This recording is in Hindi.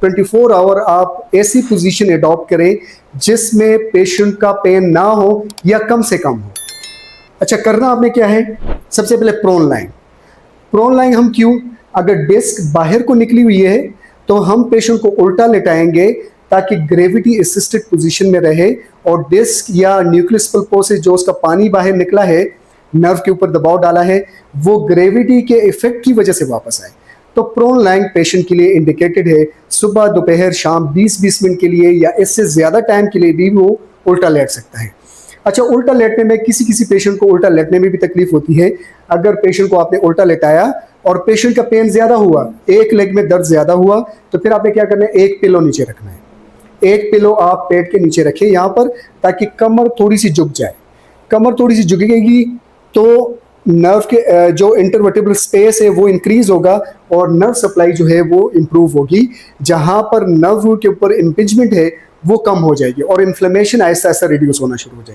24 आवर आप ऐसी पोजीशन अडॉप्ट करें जिसमें पेशेंट का पेन ना हो या कम से कम हो। अच्छा, करना आपने क्या है, सबसे पहले प्रोन लाइंग। प्रोन लाइंग हम क्यों, अगर डिस्क बाहर को निकली हुई है तो हम पेशेंट को उल्टा लेटाएंगे ताकि ग्रेविटी असिस्टेड पोजीशन में रहे और डिस्क या न्यूक्लियस पल्पोसिस जो उसका पानी बाहर निकला है, नर्व के ऊपर दबाव डाला है, वो ग्रेविटी के इफेक्ट की वजह से वापस आए। तो प्रोन लाइंग पेशेंट के लिए इंडिकेटेड है। सुबह दोपहर शाम 20-20 मिनट के लिए या इससे ज़्यादा टाइम के लिए भी वो उल्टा लेट सकता है। अच्छा, उल्टा लेटने में किसी पेशेंट को उल्टा लेटने में भी तकलीफ होती है। अगर पेशेंट को आपने उल्टा लेटाया और पेशेंट का पेन ज़्यादा हुआ, एक लेग में दर्द ज़्यादा हुआ, तो फिर आपने क्या करना है, एक पिलो नीचे रखना है। एक पिलो आप पेट के नीचे रखें यहाँ पर, ताकि कमर थोड़ी सी झुक जाए। कमर थोड़ी सी झुकेगी तो नर्व के जो इंटरवर्टेब्रल स्पेस है वो इंक्रीज होगा और नर्व सप्लाई जो है वो इम्प्रूव होगी। जहाँ पर नर्व के ऊपर इम्पिंजमेंट है वो कम हो जाएगी और इन्फ्लेमेशन आहिस्ता आहिस्ता रिड्यूस होना शुरू हो जाएगी।